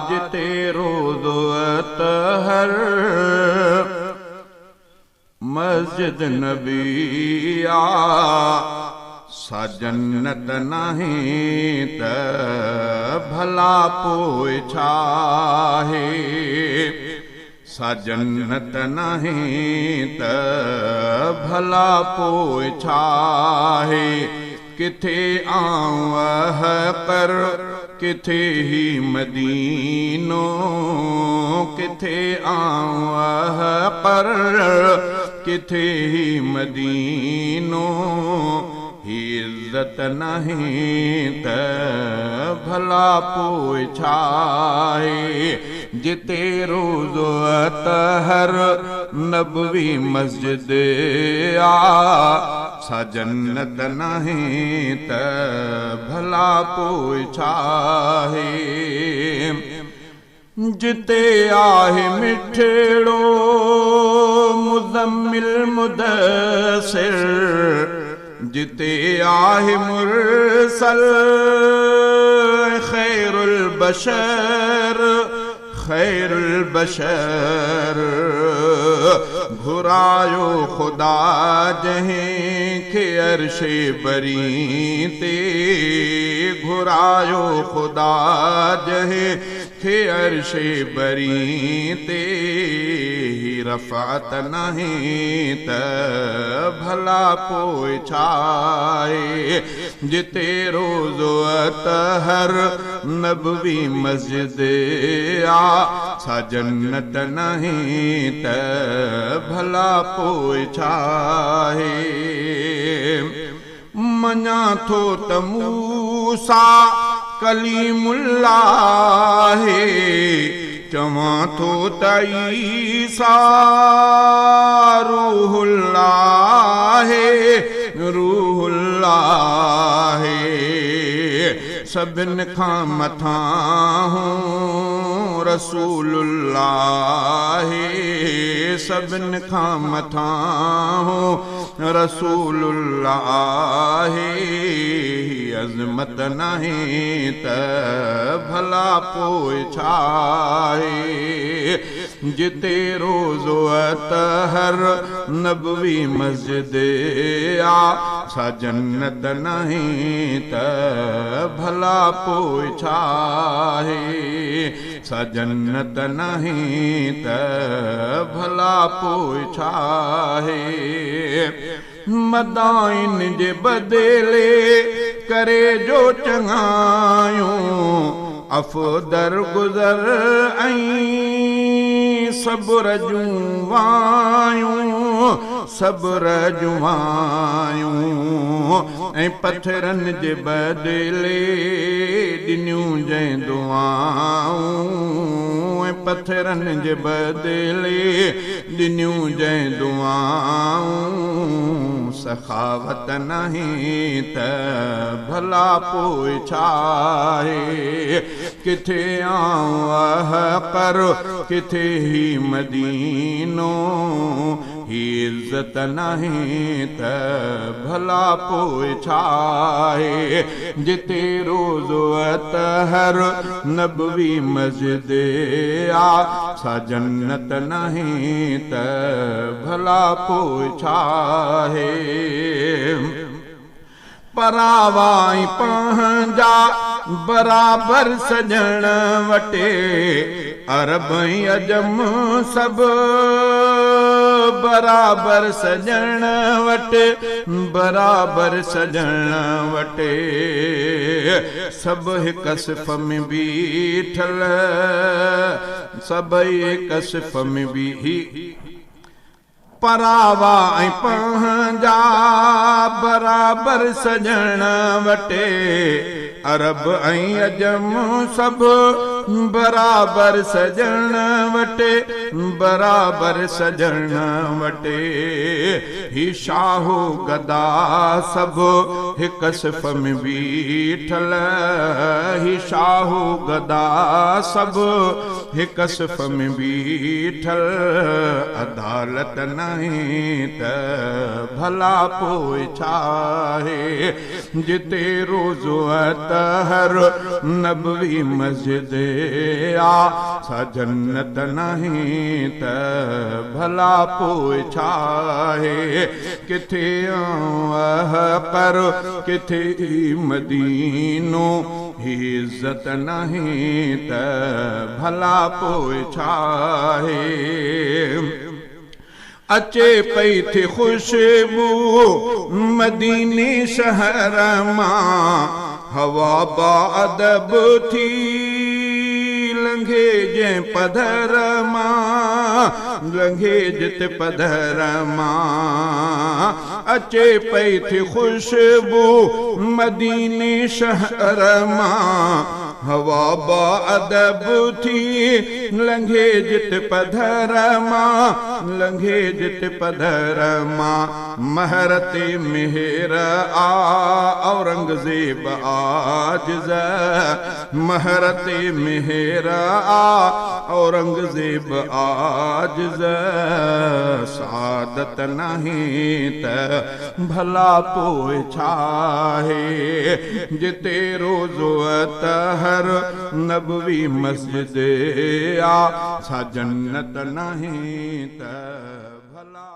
जिते रोज़ अतहर मस्जिद नबी आ सा जन्नत नहीं त भला पोइ छा है सा जन्नत नहीं त भला पोइ छा है किथे आऊं पर किथे ही मदीनो किथे आऊं पर किथे ही मदीनो इज्जत नहीं त भला पोइ छा है जिते रोज़ अतहर नबवी मस्जिद आ सा जन्नत नहीं त भला पोइ छा है जिते आहे मिठड़ो मुज़म्मिल मुदस्सिर जिते आहे मुरसल खैरुल बशर घुरायो खुदा जहीं खे अर्शे बरी ते घुरायो खुदा जहीं खे अर्शे बरी ते रफ़ात नहीं त भला पोइ छा है जिते रोज़ अतहर नबवी मस्जिद आ सा जन्नत नहीं त भला पोइ छा है मञा थो त मूसा कलीमुल्लाह है चवां थो त ईसा रूहुल्लाह है सभिन खां मथां हूं रसूलुल्लाह सभिन खां मथां हूं रसूलुल्लाह अज़मत नहीं त भला पोइ छा है जिते रोज़ अतहर नबवी मस्जिद आ सा जन्नत नहीं त भला पोइ छा है सा जन्नत नहीं त भला पोइ छा है मदाइन जे बदले करे जो चङायूं अफ़दर गुज़र ऐं सब्र जूं वायूं ऐं पत्थरनि जे बदिले ॾिनियूं जंहिं दुआऊं ऐं पत्थरनि जे बदिले ॾिनियूं जंहिं दुआऊं सखावत नहीं त भला पोइ छा है किथे आऊं पर किथे ही मदीनो इज्जत नहीं त भला पोइ छा है जिते रोज़ अतहर नबवी मस्जिद आ सा जन्नत नहीं त भला पोइ छा है परावाई पंहिंजा बराबर सजण वटे अरब अजम सब बराबर सजण वटे सब हिक सिफ़ में बीठल सभई हिक सिफ़ में बी परावा ऐं पंहिंजा बराबर सजण वटे अरब ऐं अजम सब बराबर सजण वटे ही शाहो गदा सब हिक सिफ़ में बीठल ही शाहो गदा सब हिक सिफ़ में बीठल अदालत नहीं त भला पोइ छा है जिते रोज़ो अतहर नबवी मस्जिद आ सा जन्नत नहीं त भला पोइ छा है। किथे कर किथे मदीनो इज्जत नहीं त भला पोइ छा है। अचे पई थी खुशबू मदीने शहर मां हवा बादब थी लंघे जे पधर मां लंघे जित पधर मां। अचे पई थी खुशबू मदीने शहर मां हवा बादब थी लंघे जित पधर मां लंघे जित पधर मां। महरते मेहर आ औरंगज़ेब आजिज़ महरते मेहर आ औरंगज़ेब आजिज़ सादत नहीं त भला पोइ छा है। जिते रोज़ो अतहर नबवी मस्जिद आ सा जन्नत नहीं त भला